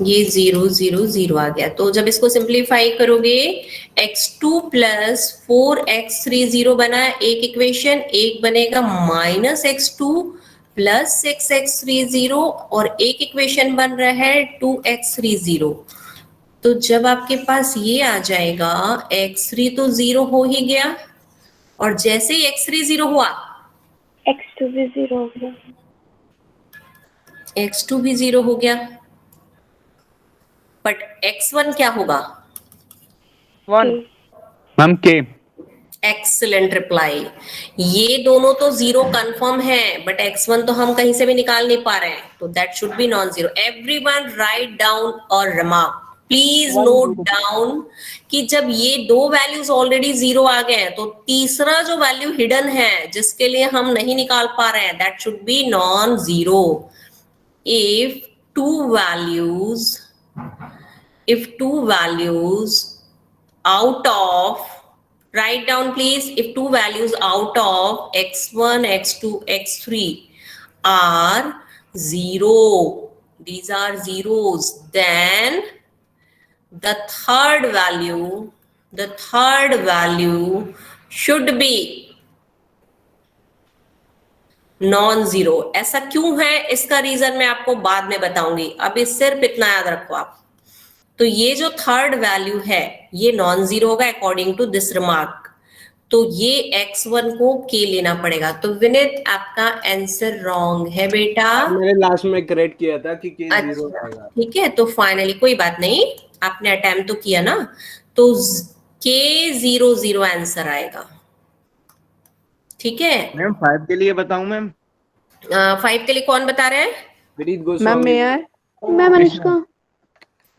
ये 0 0 0 आ गया। तो जब इसको सिंप्लीफाई करोगे x2 प्लस 4x3 0 बना एक इक्वेशन, एक बनेगा माइनस x2 प्लस 6x3 0 और एक इक्वेशन बन रहा है 2x3 0। तो जब आपके पास ये आ जाएगा x3 तो 0 हो ही गया, और जैसे ही x3 0 हुआ x2 भी 0 हो गया। x2 भी 0 हो गया, बट x1 क्या होगा? 1. मैम के। Excellent reply. ये दोनों तो 0 कंफर्म है, बट x1 तो हम कहीं से भी निकाल नहीं पा रहे हैं, तो that should be non zero. Everyone write down और रिमार्क, प्लीज नोट डाउन कि जब ये दो वैल्यूज ऑलरेडी 0 आ गए हैं, तो तीसरा जो वैल्यू हिडन है जिसके लिए हम नहीं निकाल पा रहे हैं, that should be non zero. If two values out of, write down please, if two values out of x1 x2 x3 are 0, these are zeros, then the third value should be non zero. ऐसा क्यों है, इसका reason मैं आपको बाद में बताऊंगी, अभी सिर्फ इतना याद रखो आप। तो ये जो थर्ड वैल्यू है ये नॉन जीरो होगा अकॉर्डिंग टू दिस रिमार्क, तो ये x1 को k लेना पड़ेगा। तो विनीत आपका आंसर रॉन्ग है बेटा। मैंने लास्ट में करेक्ट किया था कि k 0 अच्छा, आएगा। ठीक है, तो फाइनली कोई बात नहीं, आपने अटेम्प्ट तो किया ना, तो k 0 0 आंसर आएगा। ठीक है मैम 5 के लिए बताऊं मैम? 5 के लिए कौन बता रहे हैं? विनीत गोस्वामी। मैम अनुष्का।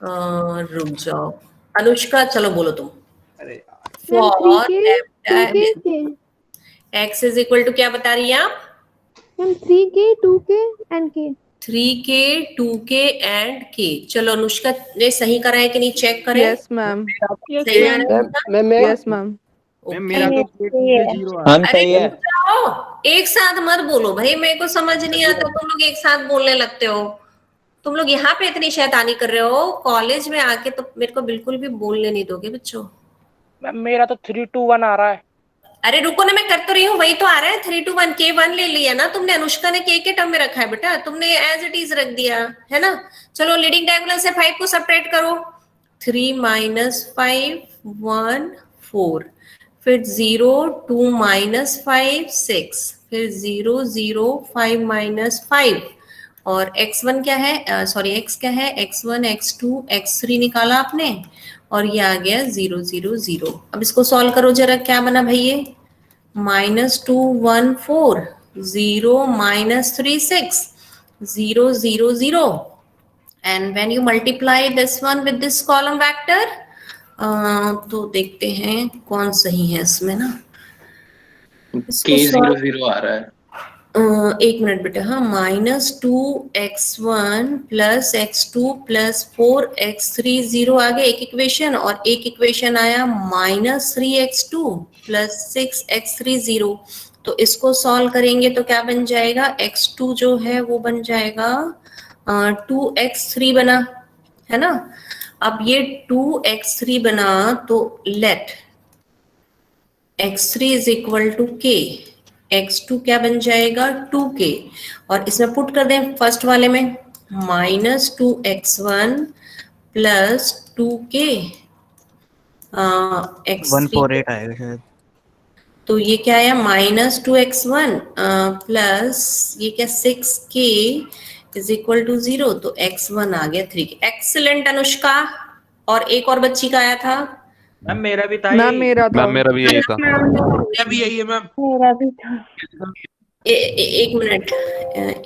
रुक जाओ, अनुष्का चलो बोलो तुम। अरे For x is equal to क्या बता रही है आप? Ma'am 3k 2k and k। 3k 2k and k। चलो अनुष्का ने सही करा है कि नहीं चेक करें। Yes ma'am. सही है ना? Yes ma'am. मैम मेरा तो k 0 आ अरे रुक जाओ, एक साथ मत बोलो भाई, मेरे को समझ नहीं आता, तुम लोग एक साथ बोलने लगते हो। तुम लोग यहाँ पे इतनी शैतानी कर रहे हो, कॉलेज में आके तो मेरे को बिल्कुल भी बोलने नहीं दोगे बच्चों। मैम मेरा तो 3 2 1 आ रहा है। अरे रुको ना, मैं कर तो रही हूँ, वही तो आ रहा है 3 2 1 k1 ले लिया ना तुमने, अनुष्का ने k के टर्म में रखा है बेटा, तुमने एज इट इज रख दिया है ना। चलो लीडिंग डायगोनल से 5 को सब्ट्रैक्ट करो, 3 माइनस 5 1 4, फिर 0 2 माइनस 5 6, फिर 0 0 5 माइनस 5, और x1 क्या है, सॉरी x क्या है, x1 x2 x3 निकाला आपने, और ये आ गया 0 0 0। अब इसको सॉल्व करो जरा, क्या बना भाई ये, -2 1 4 0 -3 6 0 0 0, and when you multiply this one with this column vector, तो देखते हैं कौन सही है इसमें ना। k 0 0 आ रहा है। एक मिनट बेटा, हाँ, -2x1 plus x2 plus 4x3 0 आ गया एक इक्वेशन, और एक इक्वेशन आया -3x2 प्लस 6x3 0। तो इसको सॉल्व करेंगे तो क्या बन जाएगा, x2 जो है वो बन जाएगा 2x3 बना है ना। अब ये 2x3 बना, तो let x3 is equal to k, x2 क्या बन जाएगा 2k, और इसमें पुट कर दें फर्स्ट वाले में, -2x1 प्लस 2k x3, 148 आएगा शायद। तो ये क्या आया, -2x1 प्लस ये क्या 6k इज इक्वल टू 0, तो x1 आ गया 3k। एक्सीलेंट अनुष्का। और एक और बच्ची का आया था, मैम मेरा भी था। मैम मेरा था। मैम मेरा भी यही था। मेरा भी यही है मैम। मेरा भी था। एक मिनट,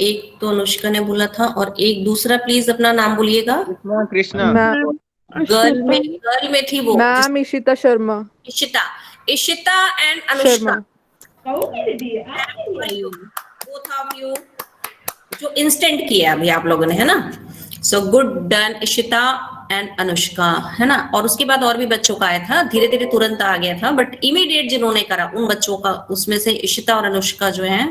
एक तो अनुष्का ने बोला था, और एक दूसरा प्लीज अपना नाम बोलिएगा। कृष्णा। गर्ल में थी वो, ma'am Ishita Sharma. Ishita and Anushka. Sharma. Both of you जो इंस्टेंट किया अभी आप लोगों ने, है ना। So good done Ishita and Anushka, है ना। और उसके बाद और भी बच्चों का आया था, धीरे धीरे तुरंत आ गया था, बट इमीडिएट जिन्होंने करा उन बच्चों का, उसमें से इशिता और अनुष्का जो है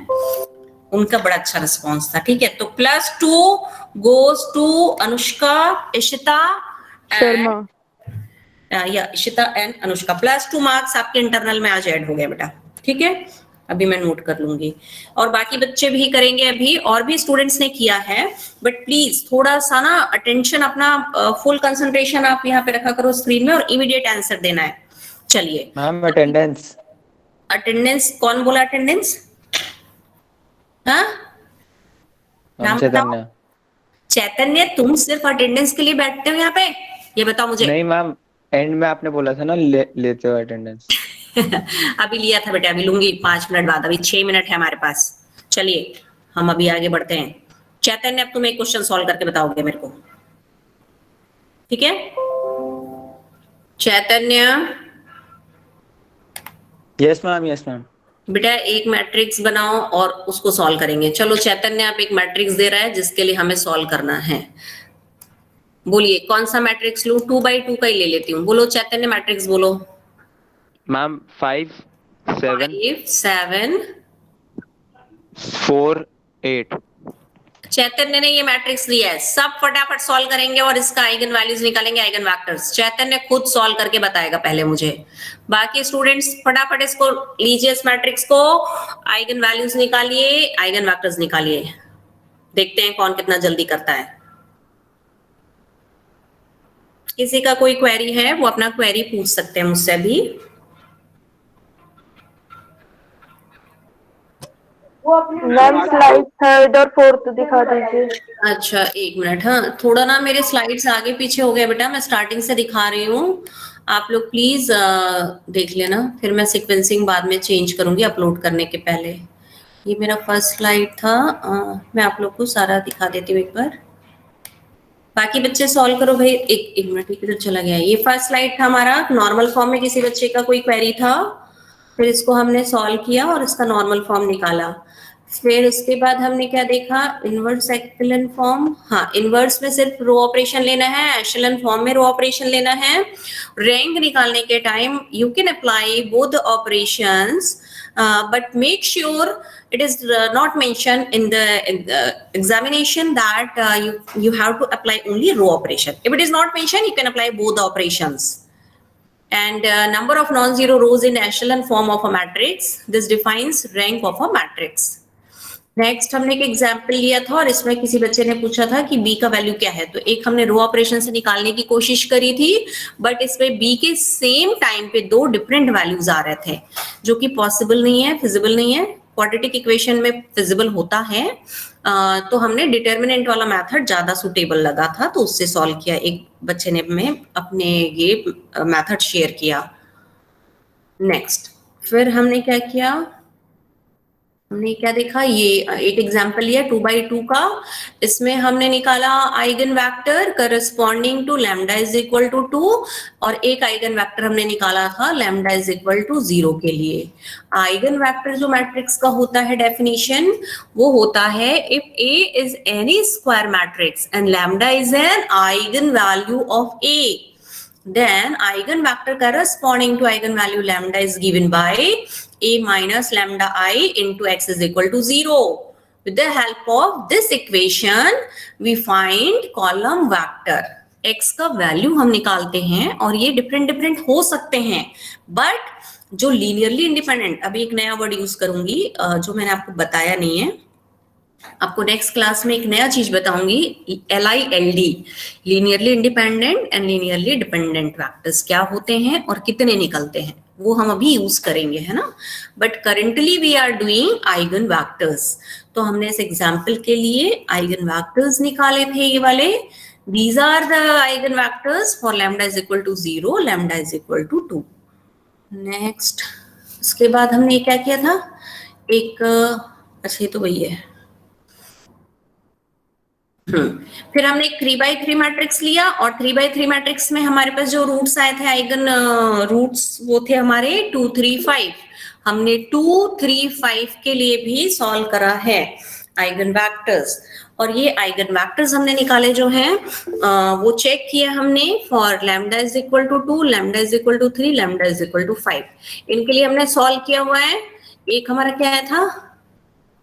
उनका बड़ा अच्छा रिस्पॉन्स था। ठीक है, तो +2 गोज टू अनुष्का, इशिता शर्मा या इशिता एंड अनुष्का। +2 मार्क्स आपके इंटरनल में आज ऐड हो गया बेटा। ठीक है, अभी मैं नोट कर लूंगी, और बाकी बच्चे भी करेंगे अभी, और भी स्टूडेंट्स ने किया है, बट प्लीज थोड़ा सा ना अटेंशन अपना, फुल कंसंट्रेशन आप यहाँ पे रखा करो स्क्रीन में, और इमीडिएट आंसर देना है। चलिए मैम अटेंडेंस। अटेंडेंस कौन बोला? अटेंडेंस हाँ नाम बताओ। चैतन्य, तुम सिर्फ अटेंडेंस के लिए बैठते हो यहाँ पे, ये बताओ मुझे। नहीं मैम, एंड में आपने बोला था ना लेते हो अटेंडेंस। अभी लिया था बेटा, अभी लूंगी 5 मिनट बाद, अभी 6 मिनट है हमारे पास। चलिए हम अभी आगे बढ़ते हैं। चैतन्य, अब तुम एक क्वेश्चन सॉल्व करके बताओगे मेरे को, ठीक है? Chaitanya. Yes ma'am, yes ma'am. बेटा एक मैट्रिक्स बनाओ और उसको सॉल्व करेंगे। चलो चैतन्य, आप एक मैट्रिक्स दे रहा है जिसके लिए हमें सॉल्व करना है। बोलिए कौन सा मैट्रिक्स लूं? 2x2 का ही ले लेती हूँ। बोलो चैतन्य, मैट्रिक्स बोलो। मैम 5 7 4 8। चैतन्य ने ये मैट्रिक्स लिया है, सब फटाफट सॉल्व करेंगे और इसका आइगन वैल्यूज निकालेंगे, आइगन वेक्टर्स। चैतन्य खुद सॉल्व करके बताएगा पहले मुझे। बाकी स्टूडेंट्स फटाफट इसको लीजिए, इस मैट्रिक्स को, आइगन वैल्यूज निकालिए, आइगन वेक्टर्स निकालिए। देखते हैं कौन कितना जल्दी करता है। किसी का कोई क्वेरी है वो अपना क्वेरी पूछ सकते हैं मुझसे भी। मैम स्लाइड 3rd और 4th दिखा दीजिए। अच्छा एक मिनट, हाँ थोड़ा ना मेरे स्लाइड्स आगे पीछे हो गए बेटा, मैं स्टार्टिंग से दिखा रही हूँ, आप लोग प्लीज देख लेना, फिर मैं सीक्वेंसिंग बाद में चेंज करूंगी अपलोड करने के पहले। ये मेरा फर्स्ट स्लाइड था, मैं आप लोग को सारा दिखा देती हूँ एक बार। बाकी बच्चे सॉल्व करो भाई। एक मिनट, किधर चला गया? ये फर्स्ट स्लाइड था हमारा, नॉर्मल फॉर्म में किसी बच्चे का कोई क्वेरी था, फिर इसको हमने सॉल्व किया और इसका नॉर्मल फॉर्म निकाला। फिर उसके बाद हमने क्या देखा? Inverse echelon form. हाँ, इनवर्स में सिर्फ रो ऑपरेशन लेना है, एशेलन फॉर्म में रो ऑपरेशन लेना है। रैंक निकालने के time you can apply both the operations, but make sure it is not mentioned in the examination that you have to apply only row operation. If it is not mentioned, you can apply both the operations. And number of non-zero rows in echelon form of a matrix, this defines rank of a matrix. Next हमने एक example लिया था और इसमें किसी बच्चे ने पूछा था कि बी का वैल्यू क्या है, तो एक हमने रो ऑपरेशन से निकालने की कोशिश करी थी, बट इसमें बी के सेम टाइम पे 2 डिफरेंट वैल्यूज आ रहे थे, जो कि पॉसिबल नहीं है, फिजिबल नहीं है। क्वाड्रेटिक इक्वेशन में फिजिबल होता है, तो हमने डिटर्मिनेंट वाला मेथड ज्यादा सुटेबल लगा था, तो उससे सॉल्व किया। एक बच्चे ने में अपने ये मेथड शेयर किया। नेक्स्ट फिर हमने क्या किया? हमने क्या देखा? ये एक एग्जांपल लिया 2x2 का, इसमें हमने निकाला eigen vector corresponding to lambda is equal to 2, और एक आइगन वेक्टर हमने निकाला था लैम्डा इज इक्वल टू 0 के लिए। आइगन वेक्टर जो मैट्रिक्स का होता है डेफिनेशन, वो होता है if A is N E square matrix and lambda is an eigen value of A, then eigenvector corresponding to eigenvalue lambda is given by A minus lambda I into x is equal to 0. With the help of this equation, we find column vector. X का value हम निकालते हैं और ये different हो सकते हैं, but जो लीनियरली इंडिपेंडेंट, अभी एक नया वर्ड यूज करूंगी जो मैंने आपको बताया नहीं है, आपको नेक्स्ट क्लास में एक नया चीज बताऊंगी, LILD, linearly independent and linearly dependent vectors क्या होते हैं और कितने निकलते हैं, वो हम अभी यूज करेंगे, है ना। But currently we are doing eigen vectors. तो हमने इस एग्जांपल के लिए आइगन वेक्टर्स निकाले थे, ये वाले। These are the eigen vectors for lambda is equal to 0, lambda is equal to 2। Next उसके बाद हमने क्या किया था? एक अच्छा ये तो वही है। फिर हमने एक 3x3 मैट्रिक्स लिया और 3x3 मैट्रिक्स में हमारे पास जो रूट्स आए थे, आइगन रूट्स, वो थे हमारे 2 3 5। हमने 2 3 5 के लिए भी सॉल्व करा है। Eigen vectors. और ये आइगन वेक्टर्स हमने निकाले जो हैं वो चेक किया हमने for lambda is equal to 2, lambda is equal to 3, lambda is equal to 5। इनके लिए हमने सॉल्व किया हुआ है। एक हमारा क्या आया था,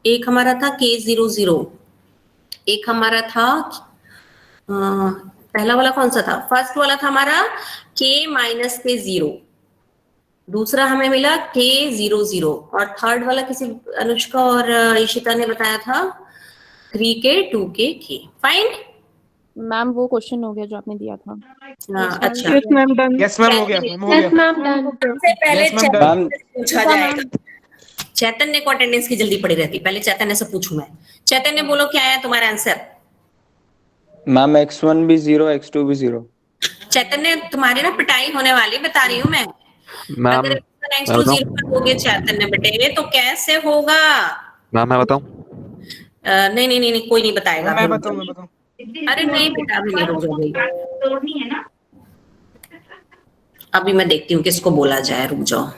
एक हमारा था K00, एक हमारा था पहला वाला कौन सा था, फर्स्ट वाला था हमारा K माइनस K0, दूसरा हमें मिला K00 और थर्ड वाला किसी अनुष्का और ईशिता ने बताया था 3K 2K K। Fine ma'am वो क्वेश्चन हो गया जो आपने दिया था। अच्छा यस मैम हो गया मैम, हो गया। सबसे पहले Yes, ma'am, चैतन्य से पूछा जाएगा। चैतन्य को अटेंडेंस की जल्दी पड़ी रहती, पहले चैतन्य से पूछूं मैं। चैतन्य बोलो क्या है तुम्हारा आंसर? मैम x1 भी 0, x2 भी 0। चैतन्य तुम्हारी ना पिटाई होने वाली बता रही हूँ मैं। मैम अगर x2 0 कर दोगे चैतन्य बेटे तो कैसे होगा? मैम मैं बताऊं? नहीं नहीं नहीं कोई नहीं बताएगा। मैं बताऊं। अरे नहीं बेटा अभी नहीं, रुक जाओ। अभी मैं देखती हूँ किसको बोला जाए, रुक जाओ।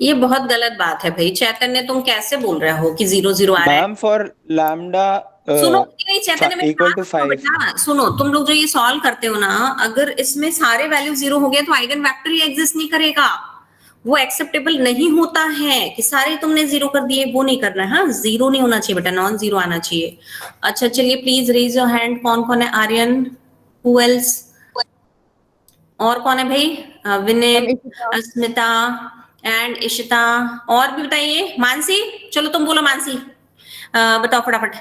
ये बहुत गलत बात है भाई। चैतन्य तुम कैसे बोल रहे हो कि 0 0 आ रहा है? मैम फॉर लैम्डा सुनो नहीं चैतन्य मेरी इक्वल बात टू सुनो 5। बेटा, सुनो तुम लोग जो ये सॉल्व करते हो ना, अगर इसमें सारे वैल्यू 0 हो गए तो आइगन वेक्टर ही एग्जिस्ट नहीं करेगा। वो एक्सेप्टेबल नहीं होता है कि सारे तुमने 0 कर दिए, वो नहीं करना है। हाँ 0 नहीं होना चाहिए बेटा, नॉन 0 आना चाहिए। अच्छा चलिए प्लीज रेज योर हैंड। कौन कौन है? आर्यन, हु एल्स, और कौन है भाई? विनय, अस्मिता एंड इशिता। और भी बताइए। मानसी, चलो तुम बोलो मानसी, बताओ फटाफट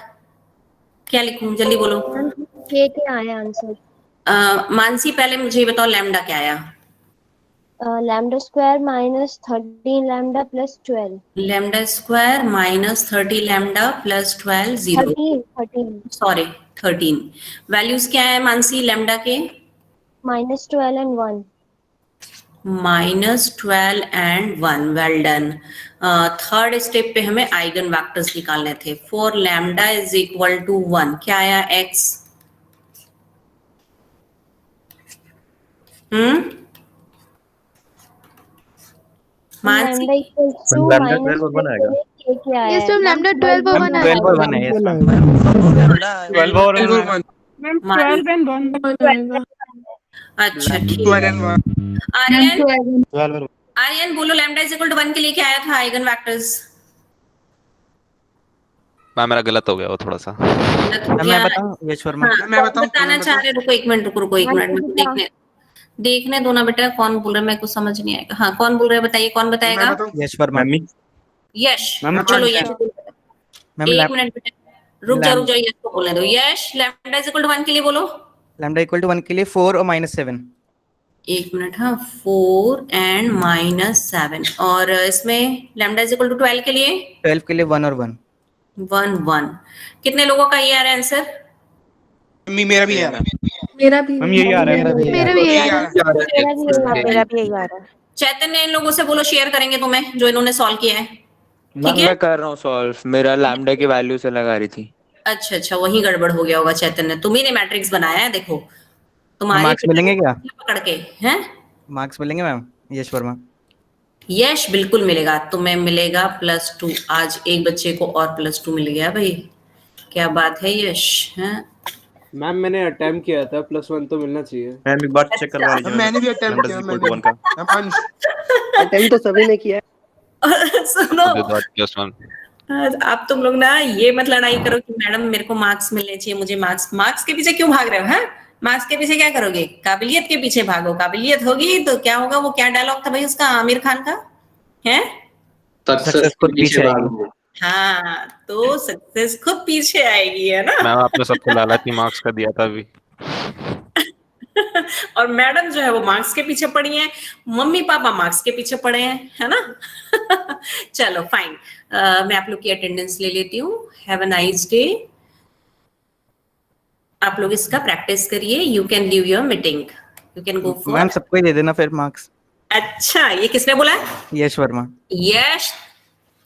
क्या लिखूं, जल्दी बोलो। के आया आंसर? मानसी पहले मुझे ये बताओ लैम्डा क्या आया? Lambda square minus 13 lambda plus 12। Lambda square minus 30 lambda plus 12 0 sorry 13। Values क्या है मानसी लैम्डा के? Minus 12 and 1। Minus 12 and 1, well done. Third step पे हमें आइगन वेक्टर्स निकालने थे। For lambda is equal to 1 क्या आया? x। Mansi lambda equals to minus के क्या आया? यस मैम लैम्डा 12 और 1 आया। 12 और 1 है। yes, ma'am। 12 और 1। Ma'am 12 and 1। अच्छा ठीक है। आर्यन बोलो लैम्डा इज इक्वल टू 1 के लिए क्या आया था आइगन वेक्टर्स? मैम मेरा गलत हो गया वो थोड़ा सा। गलत हो गया। मैं बताऊं यश वर्मा? हाँ, मैं बताऊं? बताना चाह रहे, रुको एक मिनट, रुको एक मिनट, मेरे को देखने दो ना बेटा। कौन बोल रहा है मेरे को समझ नहीं आएगा। हाँ कौन बोल रहा है बताइए, कौन बताएगा? यश वर्मा। यश, मैम, चलो यश मैम एक मिनट बेटा, रुक जाओ यश को बोलने दो। यश लैम्डा इज इक्वल टू 1 के लिए बोलो। लैम्डा इक्वल टू 1 के लिए 4 और -7। एक मिनट। हाँ 4 एंड -7। और इसमें लैम्डा इज इक्वल टू 12 के लिए? 12 के लिए 1 और 1। 1 1। कितने लोगों का ये आ रहा है आंसर? मेरा भी है। मेरा भी हम यही आ रहा है। मेरा भी यही आ रहा है। मेरा भी यही आ रहा है। चैतन्य इन लोगों से बोलो शेयर करेंगे तुम्हें जो इन्होंने सॉल्व किया है। ठीक है मैं कर रहा हूँ सॉल्व। मेरा लैम्डा की वैल्यू से लगा रही थी। अच्छा अच्छा वही गड़बड़ हो गया होगा चैतन्य, तुम्ही ने मैट्रिक्स बनाया है। देखो तुम्हारे मार्क्स मिलेंगे क्या? पकड़ के हैं? मार्क्स मिलेंगे मैम यश वर्मा? यश बिल्कुल मिलेगा, तुम्हें मिलेगा +2। आज एक बच्चे को और +2 मिल गया भाई, क्या बात है यश। हैं मैम मैंने अटेम्प्ट किया था, +1 तो मिलना चाहिए। मैम एक बार चेक करवा लीजिए। मैंने भी अटेम्प्ट किया। अटेम्प्ट तो सभी ने किया है। सुनो +1। आप तुम लोग ना ये मत लड़ाई करो कि मैडम मेरे को मार्क्स मिलने चाहिए, मुझे मार्क्स के पीछे क्यों भाग रहे हो? हैं मार्क्स के पीछे क्या करोगे? काबिलियत के पीछे भागो। काबिलियत होगी तो क्या होगा? वो क्या डायलॉग था भाई उसका आमिर खान का? है सक्सेस खुद पीछे भागो। हाँ तो सक्सेस खुद पीछे आएगी, है ना? मैम आपने सबको लालची मार्क्स का दिया था अभी। और मैडम जो है वो मार्क्स के पीछे पड़ी हैं, मम्मी पापा मार्क्स के पीछे पड़े हैं, है ना? चलो फाइन, मैं आप लोग की अटेंडेंस ले लेती हूँ। Have a nice day. आप लोग इसका प्रैक्टिस करिए। You can leave your meeting, you can go for. Ma'am सबको ही दे देना फिर मार्क्स। अच्छा ये किसने बोला? यश वर्मा। यश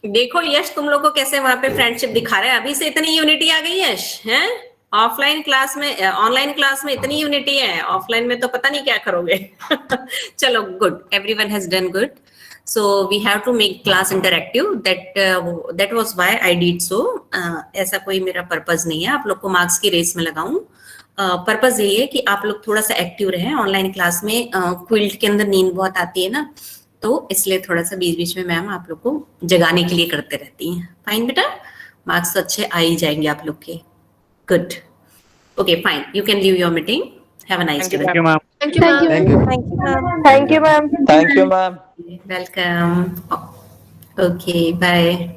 देखो यश तुम लोग को कैसे वहां पे फ्रेंडशिप दिखा रहे हैं। अभी से इतनी यूनिटी आ गई यश, हैं? ऑफलाइन क्लास में, ऑनलाइन क्लास में इतनी यूनिटी है, ऑफलाइन में तो पता नहीं क्या करोगे। चलो good, everyone has done good. So we have to make class interactive. That was why I did so. ऐसा कोई मेरा पर्पस नहीं है आप लोग को मार्क्स की रेस में लगाऊं. पर्पस यही है कि आप लोग थोड़ा सा एक्टिव रहें. ऑनलाइन क्लास में क्विल्ट के अंदर नींद बहुत आती है ना, तो इसलिए थोड़ा सा बीच बीच में मैम आप लोग को जगाने के लिए करते रहती हैं. फाइन बेटा, मार्क्स तो अच्छे आ ही जाएंगे आप लोग के. Good. Okay fine, you can leave your meeting. Have a nice day. Thank you, ma'am. Thank you, ma'am. Thank you. Thank you, ma'am. Thank you, ma'am. Welcome. Okay, bye.